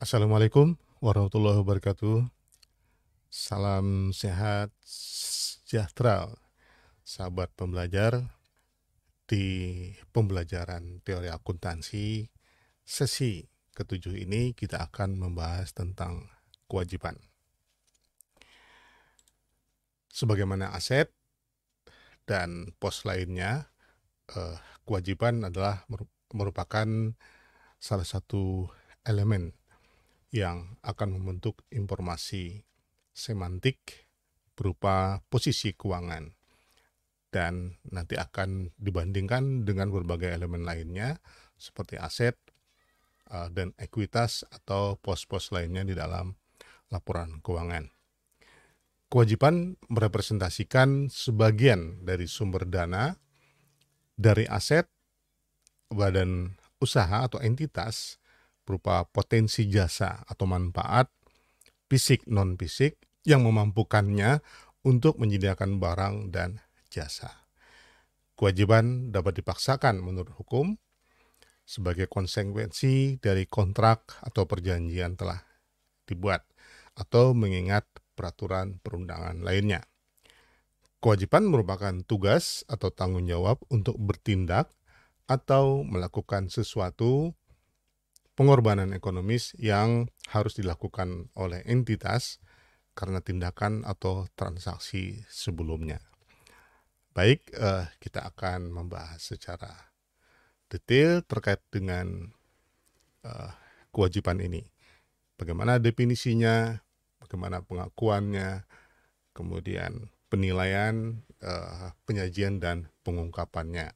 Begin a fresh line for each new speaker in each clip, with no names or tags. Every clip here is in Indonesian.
Assalamualaikum warahmatullahi wabarakatuh. Salam sehat sejahtera, sahabat pembelajar. Di pembelajaran teori akuntansi sesi ketujuh ini kita akan membahas tentang kewajiban. Sebagaimana aset dan pos lainnya, kewajiban adalah merupakan salah satu elemen yang akan membentuk informasi semantik berupa posisi keuangan dan nanti akan dibandingkan dengan berbagai elemen lainnya seperti aset dan ekuitas atau pos-pos lainnya di dalam laporan keuangan. Kewajiban merepresentasikan sebagian dari sumber dana dari aset, badan usaha atau entitas berupa potensi jasa atau manfaat fisik non-fisik yang memampukannya untuk menyediakan barang dan jasa. Kewajiban dapat dipaksakan menurut hukum sebagai konsekuensi dari kontrak atau perjanjian telah dibuat atau mengingat peraturan perundangan lainnya. Kewajiban merupakan tugas atau tanggung jawab untuk bertindak atau melakukan sesuatu pengorbanan ekonomis yang harus dilakukan oleh entitas karena tindakan atau transaksi sebelumnya. Baik, kita akan membahas secara detail terkait dengan kewajiban ini. Bagaimana definisinya, bagaimana pengakuannya, kemudian penilaian, penyajian, dan pengungkapannya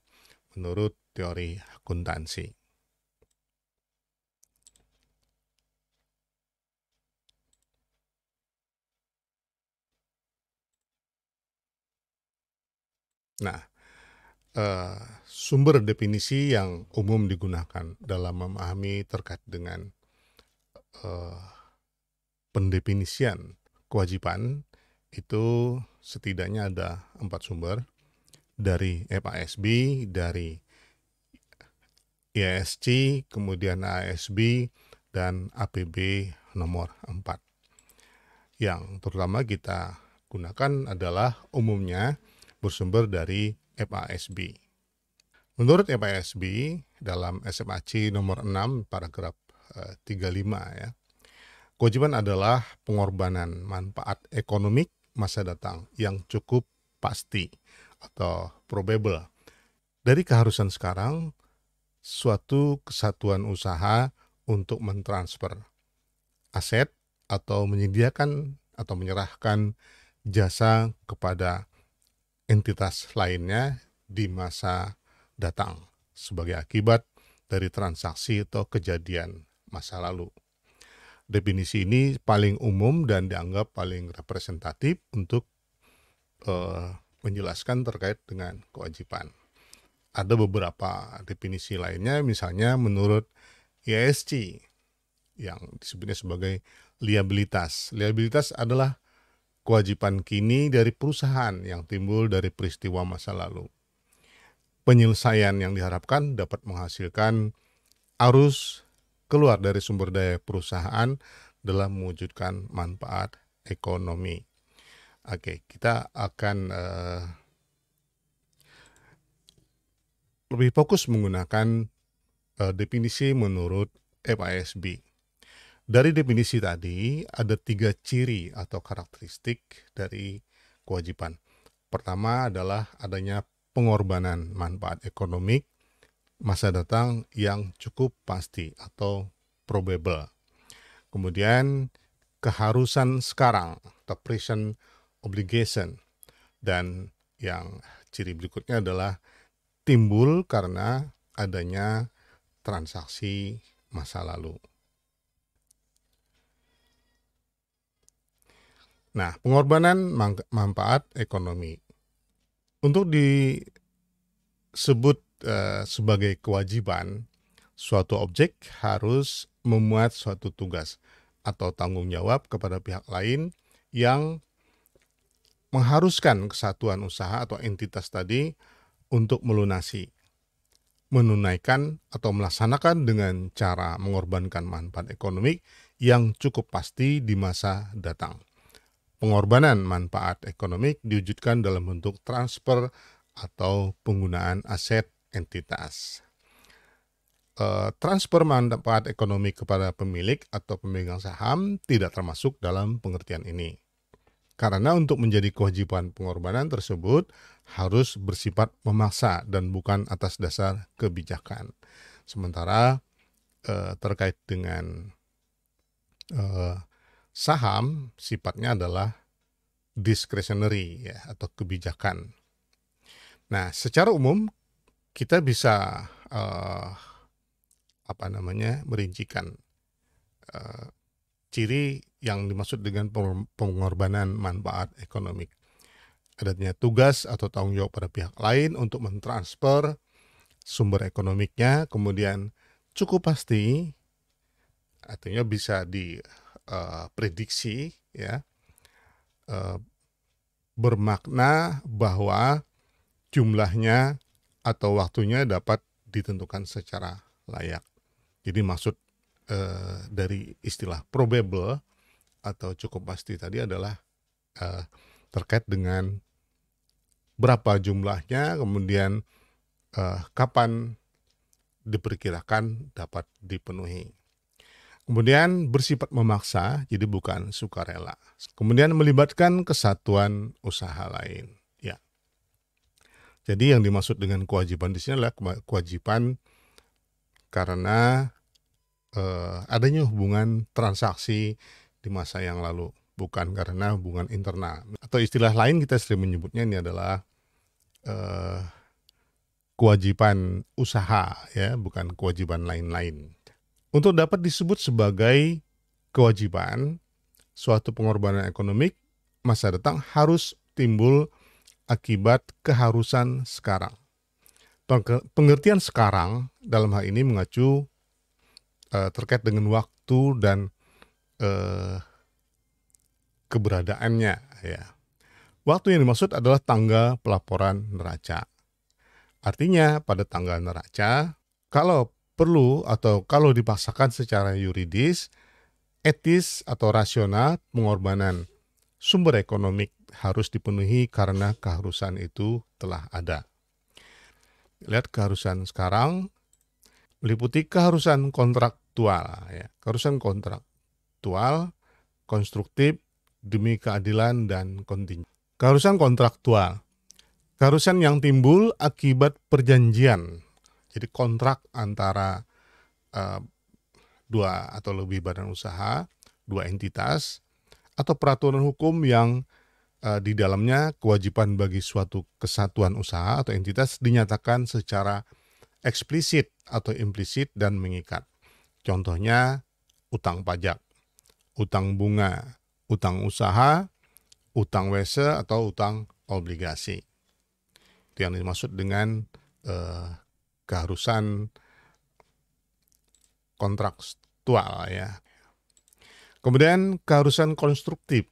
menurut teori akuntansi. Nah, sumber definisi yang umum digunakan dalam memahami terkait dengan pendefinisian kewajiban itu setidaknya ada 4 sumber, dari FASB, dari IASC, kemudian ASB, dan APB nomor 4. Yang terutama kita gunakan adalah umumnya bersumber dari FASB. Menurut FASB, dalam SMAC nomor 6 paragraf 35 ya, kewajiban adalah pengorbanan manfaat ekonomik masa datang yang cukup pasti atau probable dari keharusan sekarang suatu kesatuan usaha untuk mentransfer aset atau menyediakan atau menyerahkan jasa kepada entitas lainnya di masa datang sebagai akibat dari transaksi atau kejadian masa lalu. Definisi ini paling umum dan dianggap paling representatif untuk menjelaskan terkait dengan kewajiban. Ada beberapa definisi lainnya, misalnya menurut IASC yang disebutnya sebagai liabilitas. Liabilitas adalah kewajiban kini dari perusahaan yang timbul dari peristiwa masa lalu. Penyelesaian yang diharapkan dapat menghasilkan arus keluar dari sumber daya perusahaan dalam mewujudkan manfaat ekonomi. Oke, kita akan lebih fokus menggunakan definisi menurut FASB. Dari definisi tadi, ada 3 ciri atau karakteristik dari kewajiban. Pertama adalah adanya pengorbanan manfaat ekonomi masa datang yang cukup pasti atau probable. Kemudian keharusan sekarang atau present obligation, dan yang ciri berikutnya adalah timbul karena adanya transaksi masa lalu. Nah, pengorbanan manfaat ekonomi untuk disebut sebagai kewajiban, suatu objek harus memuat suatu tugas atau tanggung jawab kepada pihak lain yang mengharuskan kesatuan usaha atau entitas tadi untuk melunasi, menunaikan atau melaksanakan dengan cara mengorbankan manfaat ekonomi yang cukup pasti di masa datang. Pengorbanan manfaat ekonomi diwujudkan dalam bentuk transfer atau penggunaan aset entitas. Transfer manfaat ekonomi kepada pemilik atau pemegang saham tidak termasuk dalam pengertian ini. Karena untuk menjadi kewajiban pengorbanan tersebut harus bersifat memaksa dan bukan atas dasar kebijakan. Sementara terkait dengan saham sifatnya adalah discretionary ya, atau kebijakan. Nah, secara umum kita bisa merincikan ciri yang dimaksud dengan pengorbanan manfaat ekonomi. Adanya tugas atau tanggung jawab pada pihak lain untuk mentransfer sumber ekonomiknya, kemudian cukup pasti, artinya bisa diprediksi ya, bermakna bahwa jumlahnya atau waktunya dapat ditentukan secara layak. Jadi maksud dari istilah probable atau cukup pasti tadi adalah terkait dengan berapa jumlahnya, kemudian kapan diperkirakan dapat dipenuhi. Kemudian bersifat memaksa, jadi bukan sukarela. Kemudian melibatkan kesatuan usaha lain. Ya. Jadi yang dimaksud dengan kewajiban di sini adalah kewajiban karena adanya hubungan transaksi di masa yang lalu, bukan karena hubungan internal. Atau istilah lain kita sering menyebutnya ini adalah kewajiban usaha, ya, bukan kewajiban lain-lain. Untuk dapat disebut sebagai kewajiban, suatu pengorbanan ekonomi masa datang harus timbul akibat keharusan sekarang. Pengertian sekarang dalam hal ini mengacu terkait dengan waktu dan keberadaannya. Ya. Waktu yang dimaksud adalah tanggal pelaporan neraca. Artinya pada tanggal neraca, kalau perlu atau kalau dipaksakan secara yuridis, etis atau rasional, pengorbanan sumber ekonomi harus dipenuhi karena keharusan itu telah ada. Lihat keharusan sekarang meliputi keharusan kontraktual, ya. Keharusan kontraktual, konstruktif, demi keadilan, dan kontingent. Keharusan kontraktual, keharusan yang timbul akibat perjanjian, jadi kontrak antara dua atau lebih badan usaha, dua entitas, atau peraturan hukum yang di dalamnya kewajiban bagi suatu kesatuan usaha atau entitas dinyatakan secara eksplisit atau implisit dan mengikat. Contohnya utang pajak, utang bunga, utang usaha, utang wese atau utang obligasi. Itu yang dimaksud dengan keharusan kontraktual, ya. Kemudian keharusan konstruktif,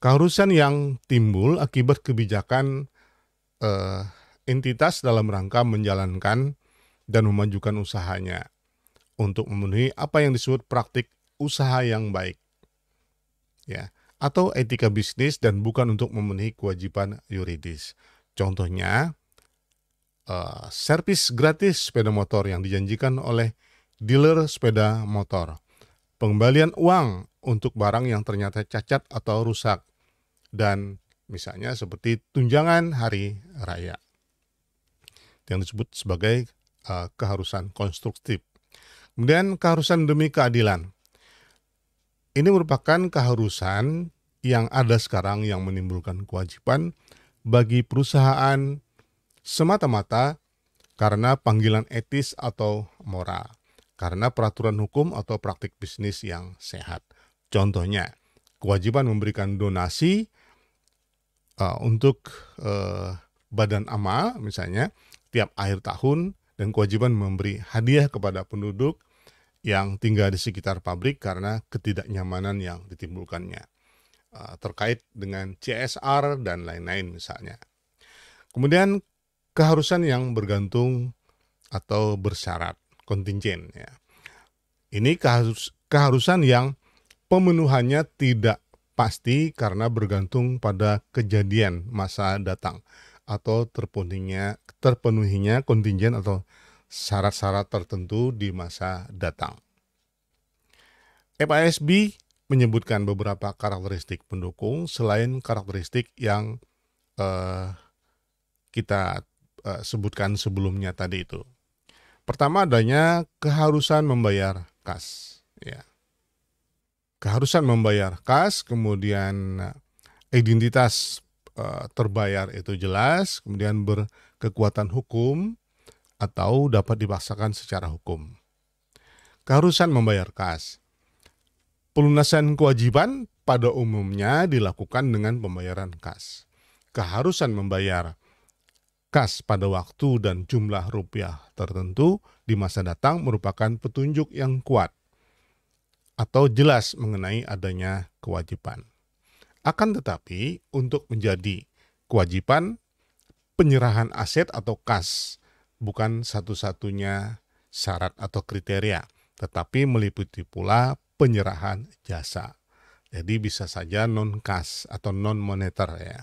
keharusan yang timbul akibat kebijakan entitas dalam rangka menjalankan dan memajukan usahanya untuk memenuhi apa yang disebut praktik usaha yang baik, ya, atau etika bisnis dan bukan untuk memenuhi kewajiban yuridis. Contohnya, servis gratis sepeda motor yang dijanjikan oleh dealer sepeda motor, pengembalian uang untuk barang yang ternyata cacat atau rusak, dan misalnya seperti tunjangan hari raya yang disebut sebagai keharusan konstruktif. Kemudian keharusan demi keadilan. Ini merupakan keharusan yang ada sekarang yang menimbulkan kewajiban bagi perusahaan semata-mata karena panggilan etis atau moral, karena peraturan hukum atau praktik bisnis yang sehat. Contohnya, kewajiban memberikan donasi untuk badan amal misalnya tiap akhir tahun, dan kewajiban memberi hadiah kepada penduduk yang tinggal di sekitar pabrik karena ketidaknyamanan yang ditimbulkannya, terkait dengan CSR dan lain-lain misalnya. Kemudian keharusan yang bergantung atau bersyarat, kontingent, ya. Ini keharusan yang pemenuhannya tidak pasti karena bergantung pada kejadian masa datang atau terpenuhinya kontingen atau syarat-syarat tertentu di masa datang. FASB menyebutkan beberapa karakteristik pendukung selain karakteristik yang kita sebutkan sebelumnya tadi itu. Pertama adanya keharusan membayar kas, ya. Keharusan membayar kas, kemudian identitas terbayar itu jelas, kemudian berkekuatan hukum atau dapat dipaksakan secara hukum. Keharusan membayar kas. Pelunasan kewajiban pada umumnya dilakukan dengan pembayaran kas. Keharusan membayar kas pada waktu dan jumlah rupiah tertentu di masa datang merupakan petunjuk yang kuat atau jelas mengenai adanya kewajiban. Akan tetapi, untuk menjadi kewajiban, penyerahan aset atau kas bukan satu-satunya syarat atau kriteria, tetapi meliputi pula penyerahan jasa. Jadi bisa saja non-kas atau non-moneter ya.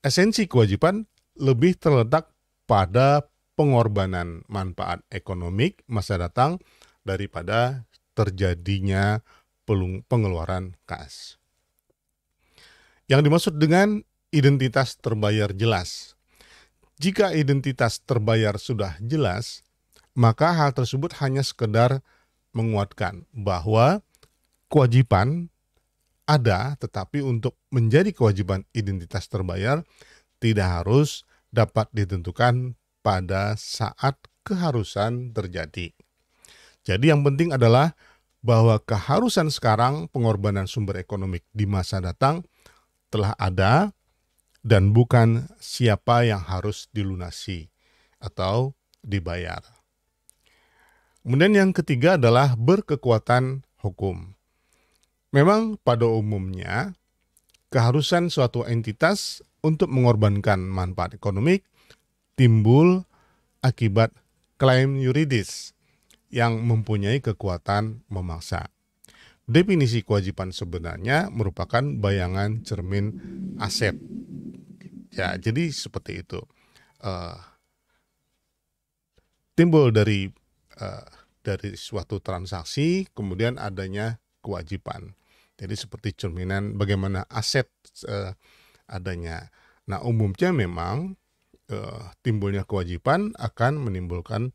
Esensi kewajiban lebih terletak pada pengorbanan manfaat ekonomik masa datang daripada terjadinya pengeluaran kas. Yang dimaksud dengan identitas terbayar jelas. Jika identitas terbayar sudah jelas, maka hal tersebut hanya sekedar menguatkan bahwa kewajiban ada, tetapi untuk menjadi kewajiban identitas terbayar tidak harus dapat ditentukan pada saat keharusan terjadi. Jadi yang penting adalah bahwa keharusan sekarang pengorbanan sumber ekonomi di masa datang telah ada dan bukan siapa yang harus dilunasi atau dibayar. Kemudian yang ketiga adalah berkekuatan hukum. Memang pada umumnya keharusan suatu entitas untuk mengorbankan manfaat ekonomi timbul akibat klaim yuridis yang mempunyai kekuatan memaksa. Definisi kewajiban sebenarnya merupakan bayangan cermin aset. Ya, jadi seperti itu. Timbul dari suatu transaksi, kemudian adanya kewajiban. Jadi seperti cerminan bagaimana aset adanya. Nah, umumnya memang timbulnya kewajiban akan menimbulkan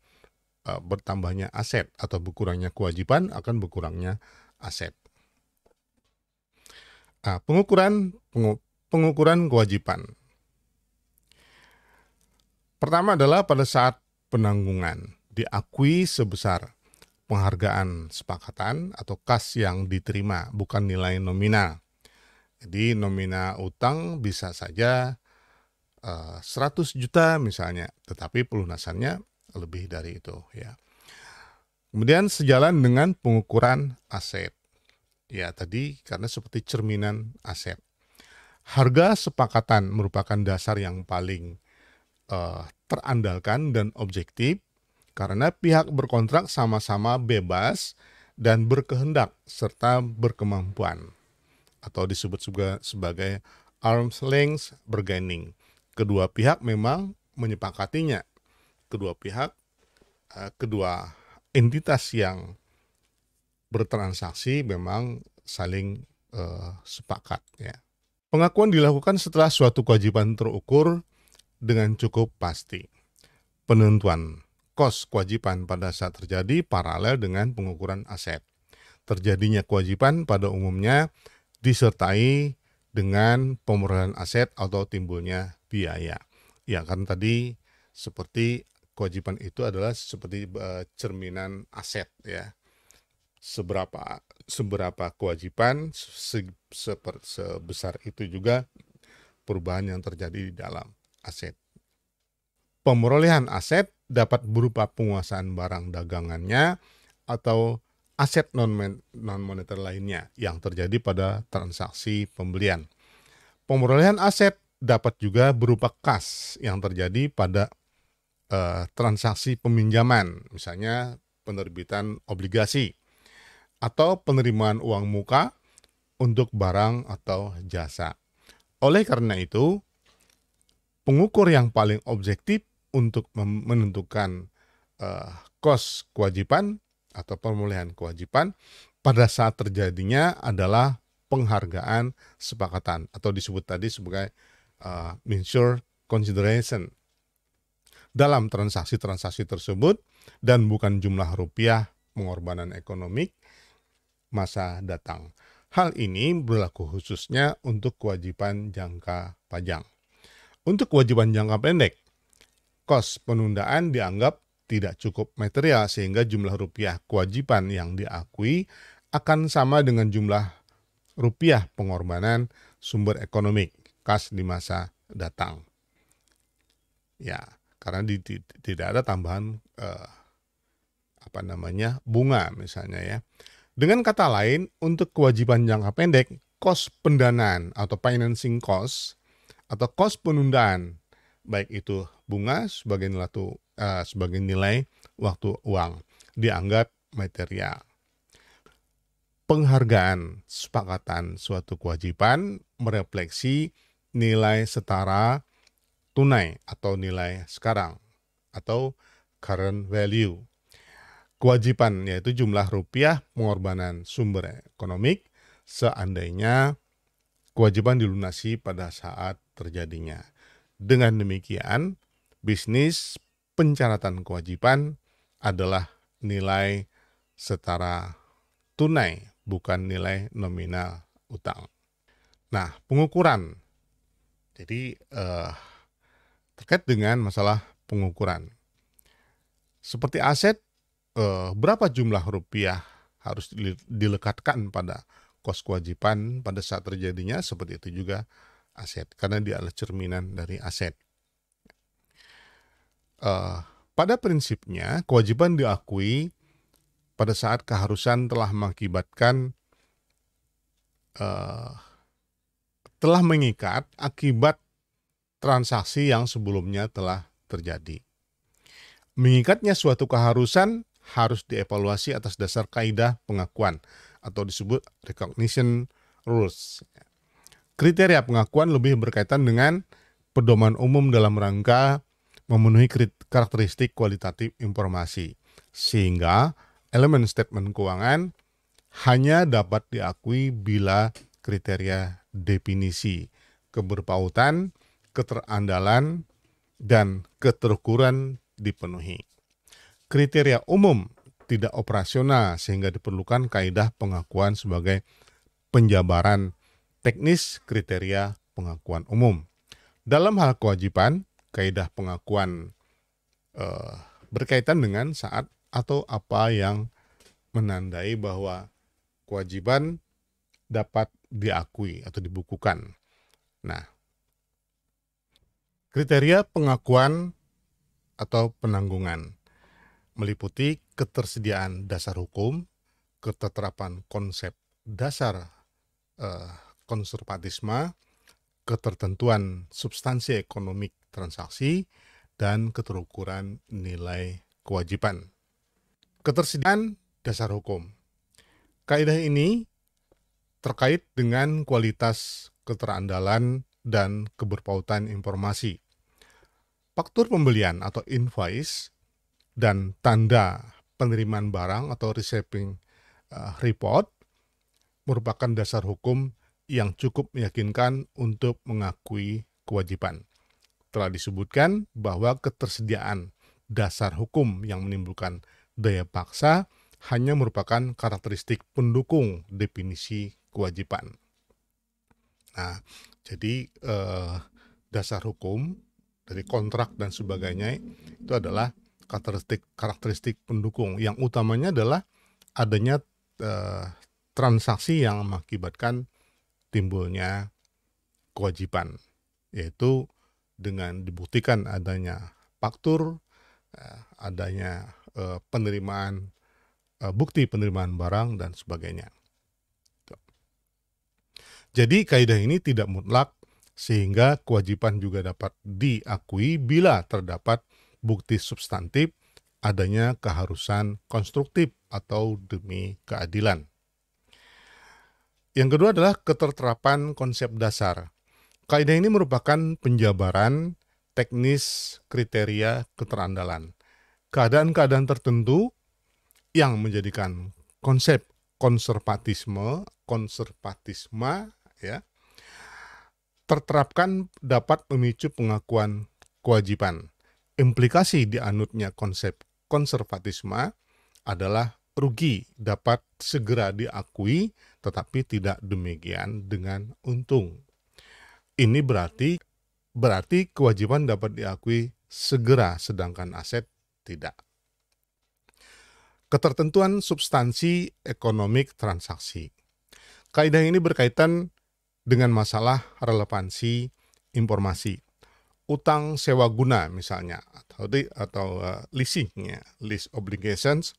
bertambahnya aset atau berkurangnya kewajiban akan berkurangnya aset. Nah, pengukuran kewajiban. Pertama adalah pada saat penanggungan diakui sebesar penghargaan sepakatan atau kas yang diterima, bukan nilai nominal. Jadi nominal utang bisa saja 100 juta misalnya, tetapi pelunasannya lebih dari itu ya. Kemudian sejalan dengan pengukuran aset. Ya tadi karena seperti cerminan aset. Harga sepakatan merupakan dasar yang paling terandalkan dan objektif karena pihak berkontrak sama-sama bebas dan berkehendak serta berkemampuan atau disebut juga sebagai arm's length bargaining. Kedua pihak memang menyepakatinya. Kedua entitas yang bertransaksi memang saling sepakat ya. Pengakuan dilakukan setelah suatu kewajiban terukur dengan cukup pasti. Penentuan kos kewajiban pada saat terjadi paralel dengan pengukuran aset. Terjadinya kewajiban pada umumnya disertai dengan pemerolehan aset atau timbulnya biaya. Ya kan tadi seperti kewajiban itu adalah seperti cerminan aset ya. Seberapa kewajiban sebesar itu juga perubahan yang terjadi di dalam aset. Pemerolehan aset dapat berupa penguasaan barang dagangannya atau aset non-moneter lainnya yang terjadi pada transaksi pembelian. Pemerolehan aset dapat juga berupa kas yang terjadi pada transaksi peminjaman, misalnya penerbitan obligasi, atau penerimaan uang muka untuk barang atau jasa. Oleh karena itu, pengukur yang paling objektif untuk menentukan kos kewajiban atau pemulihan kewajiban pada saat terjadinya adalah penghargaan sepakatan atau disebut tadi sebagai mutual consideration dalam transaksi-transaksi tersebut dan bukan jumlah rupiah pengorbanan ekonomi masa datang. Hal ini berlaku khususnya untuk kewajiban jangka panjang. Untuk kewajiban jangka pendek, kos penundaan dianggap tidak cukup material sehingga jumlah rupiah kewajiban yang diakui akan sama dengan jumlah rupiah pengorbanan sumber ekonomi kas di masa datang. Ya, karena tidak ada tambahan bunga misalnya ya. Dengan kata lain, untuk kewajiban jangka pendek, kos pendanaan atau financing cost atau kos penundaan, baik itu bunga sebagai nilai waktu uang, dianggap material. Penghargaan sepakatan suatu kewajiban merefleksi nilai setara tunai atau nilai sekarang atau current value. Kewajiban yaitu jumlah rupiah pengorbanan sumber ekonomi seandainya kewajiban dilunasi pada saat terjadinya. Dengan demikian, bisnis pencatatan kewajiban adalah nilai setara tunai, bukan nilai nominal utang. Nah, pengukuran. Jadi terkait dengan masalah pengukuran. Seperti aset, berapa jumlah rupiah harus dilekatkan pada kos kewajiban pada saat terjadinya, seperti itu juga aset, karena dia adalah cerminan dari aset. Pada prinsipnya, kewajiban diakui pada saat keharusan telah mengakibatkan telah mengikat akibat transaksi yang sebelumnya telah terjadi. Mengikatnya suatu keharusan harus dievaluasi atas dasar kaidah pengakuan atau disebut recognition rules. Kriteria pengakuan lebih berkaitan dengan pedoman umum dalam rangka memenuhi karakteristik kualitatif informasi, sehingga elemen statement keuangan hanya dapat diakui bila kriteria definisi, keberpautan, keterandalan, dan keterukuran dipenuhi. Kriteria umum tidak operasional sehingga diperlukan kaidah pengakuan sebagai penjabaran teknis kriteria pengakuan umum. Dalam hal kewajiban, kaidah pengakuan berkaitan dengan saat atau apa yang menandai bahwa kewajiban dapat diakui atau dibukukan. Nah, kriteria pengakuan atau penanggungan meliputi ketersediaan dasar hukum, keteterapan konsep dasar konservatisme, ketertentuan substansi ekonomi transaksi, dan keterukuran nilai kewajiban. Ketersediaan dasar hukum. Kaidah ini terkait dengan kualitas keterandalan dan keberpautan informasi. Faktur pembelian atau invoice dan tanda penerimaan barang atau receiving report merupakan dasar hukum yang cukup meyakinkan untuk mengakui kewajiban. Telah disebutkan bahwa ketersediaan dasar hukum yang menimbulkan daya paksa hanya merupakan karakteristik pendukung definisi kewajiban. Nah, jadi dasar hukum dari kontrak dan sebagainya itu adalah karakteristik pendukung. Yang utamanya adalah adanya transaksi yang mengakibatkan timbulnya kewajiban, yaitu dengan dibuktikan adanya faktur, adanya penerimaan, bukti penerimaan barang dan sebagainya. Jadi kaidah ini tidak mutlak sehingga kewajiban juga dapat diakui bila terdapat bukti substantif adanya keharusan konstruktif atau demi keadilan. Yang kedua adalah keterterapan konsep dasar. Kaidah ini merupakan penjabaran teknis kriteria keterandalan. Keadaan-keadaan tertentu yang menjadikan konsep konservatisme ya terterapkan dapat memicu pengakuan kewajiban. Implikasi dianutnya konsep konservatisme adalah rugi dapat segera diakui, tetapi tidak demikian dengan untung. Ini berarti kewajiban dapat diakui segera, sedangkan aset tidak. Ketertentuan substansi ekonomik transaksi. Kaidah ini berkaitan dengan masalah relevansi informasi. Utang sewa guna misalnya atau leasingnya, lease obligations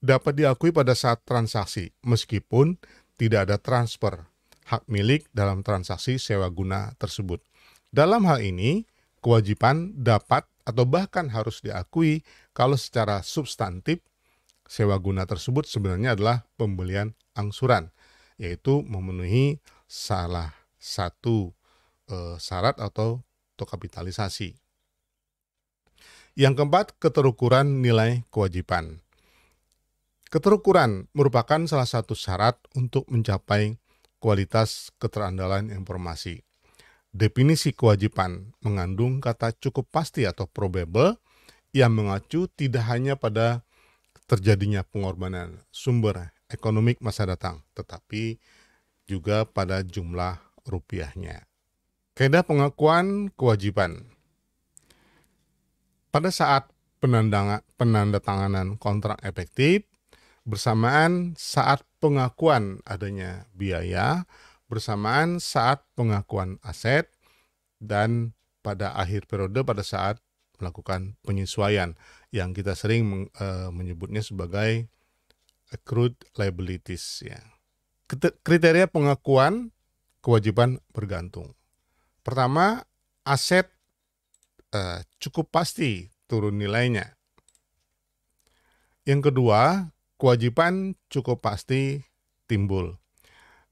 dapat diakui pada saat transaksi meskipun tidak ada transfer hak milik dalam transaksi sewa guna tersebut. Dalam hal ini, kewajiban dapat atau bahkan harus diakui kalau secara substantif sewa guna tersebut sebenarnya adalah pembelian angsuran, yaitu memenuhi salah satu syarat atau kapitalisasi. Yang keempat, keterukuran nilai kewajiban. Keterukuran merupakan salah satu syarat untuk mencapai kualitas keterandalan informasi. Definisi kewajiban mengandung kata cukup pasti atau probable yang mengacu tidak hanya pada terjadinya pengorbanan sumber ekonomik masa datang, tetapi juga pada jumlah rupiahnya. Kaidah pengakuan kewajiban. Pada saat penandatanganan kontrak efektif, bersamaan saat pengakuan adanya biaya, bersamaan saat pengakuan aset, dan pada akhir periode pada saat melakukan penyesuaian yang kita sering menyebutnya sebagai accrued liabilities. Ya. Kriteria pengakuan kewajiban bergantung. Pertama, aset cukup pasti turun nilainya. Yang kedua, kewajiban cukup pasti timbul.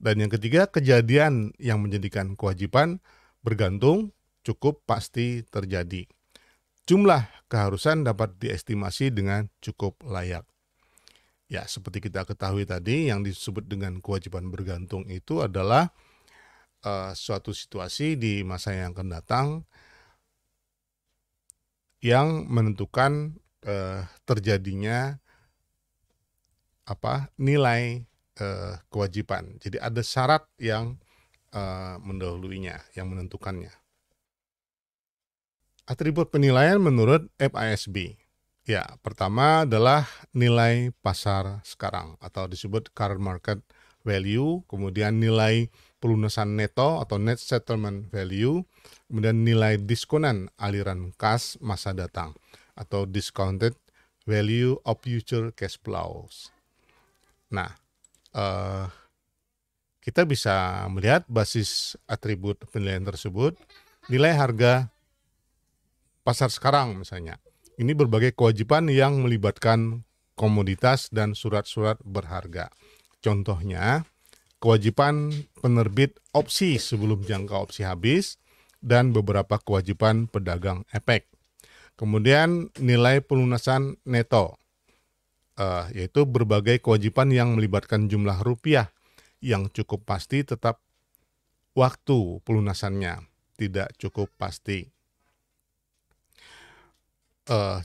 Dan yang ketiga, kejadian yang menjadikan kewajiban bergantung cukup pasti terjadi. Jumlah keharusan dapat diestimasi dengan cukup layak. Ya, seperti kita ketahui tadi, yang disebut dengan kewajiban bergantung itu adalah suatu situasi di masa yang akan datang yang menentukan terjadinya nilai kewajiban. Jadi ada syarat yang mendahuluinya, yang menentukannya. Atribut penilaian menurut FASB. Ya, pertama adalah nilai pasar sekarang atau disebut current market value, kemudian nilai pelunasan neto atau net settlement value, kemudian nilai diskonan aliran kas masa datang atau discounted value of future cash flows. Nah, kita bisa melihat basis atribut penilaian tersebut, nilai harga pasar sekarang misalnya. Ini berbagai kewajiban yang melibatkan komoditas dan surat-surat berharga. Contohnya, kewajiban penerbit opsi sebelum jangka opsi habis, dan beberapa kewajiban pedagang efek. Kemudian nilai pelunasan neto, yaitu berbagai kewajiban yang melibatkan jumlah rupiah yang cukup pasti tetap waktu pelunasannya tidak cukup pasti.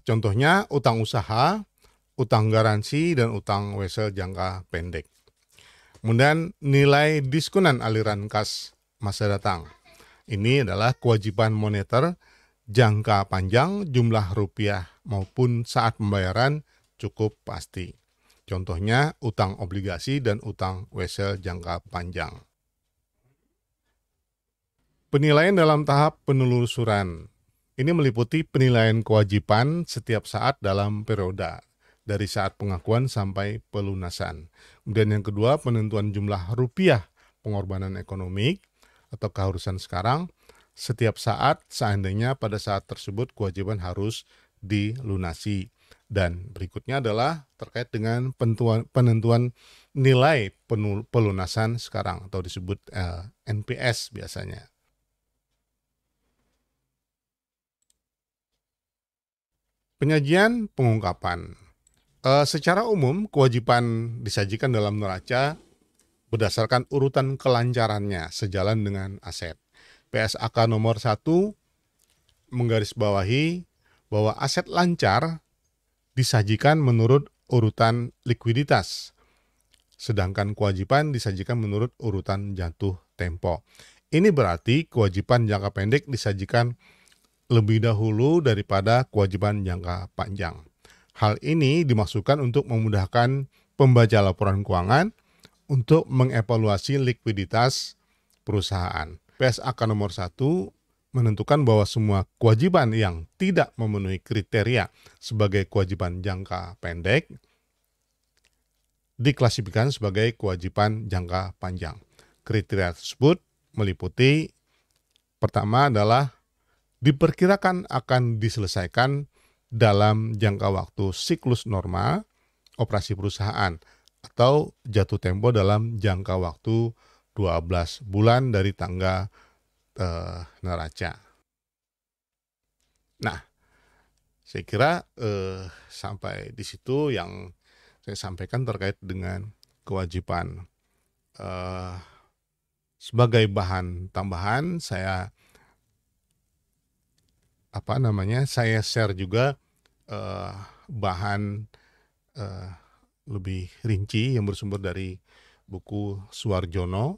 Contohnya utang usaha, utang garansi, dan utang wesel jangka pendek. Kemudian nilai diskonan aliran kas masa datang. Ini adalah kewajiban moneter jangka panjang, jumlah rupiah maupun saat pembayaran cukup pasti. Contohnya utang obligasi dan utang wesel jangka panjang. Penilaian dalam tahap penelusuran. Ini meliputi penilaian kewajiban setiap saat dalam periode, dari saat pengakuan sampai pelunasan. Kemudian yang kedua, penentuan jumlah rupiah pengorbanan ekonomi atau keharusan sekarang setiap saat seandainya pada saat tersebut kewajiban harus dilunasi. Dan berikutnya adalah terkait dengan penentuan nilai pelunasan sekarang atau disebut NPS biasanya. Penyajian pengungkapan. Secara umum, kewajiban disajikan dalam neraca berdasarkan urutan kelancarannya sejalan dengan aset. PSAK nomor 1 menggarisbawahi bahwa aset lancar disajikan menurut urutan likuiditas, sedangkan kewajiban disajikan menurut urutan jatuh tempo. Ini berarti kewajiban jangka pendek disajikan lebih dahulu daripada kewajiban jangka panjang. Hal ini dimaksudkan untuk memudahkan pembaca laporan keuangan untuk mengevaluasi likuiditas perusahaan. PSAK nomor 1 menentukan bahwa semua kewajiban yang tidak memenuhi kriteria sebagai kewajiban jangka pendek diklasifikasikan sebagai kewajiban jangka panjang. Kriteria tersebut meliputi pertama adalah diperkirakan akan diselesaikan dalam jangka waktu siklus normal operasi perusahaan atau jatuh tempo dalam jangka waktu 12 bulan dari tanggal neraca. Nah, saya kira sampai di situ yang saya sampaikan terkait dengan kewajiban. Sebagai bahan tambahan, saya share juga bahan lebih rinci yang bersumber dari buku Suarjono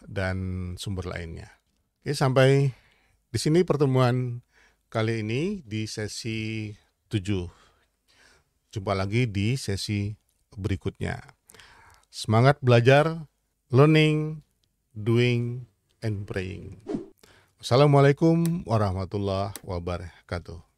dan sumber lainnya. Oke, sampai di sini pertemuan kali ini di sesi 7. Jumpa lagi di sesi berikutnya. Semangat belajar, learning, doing, and praying. Assalamualaikum warahmatullahi wabarakatuh.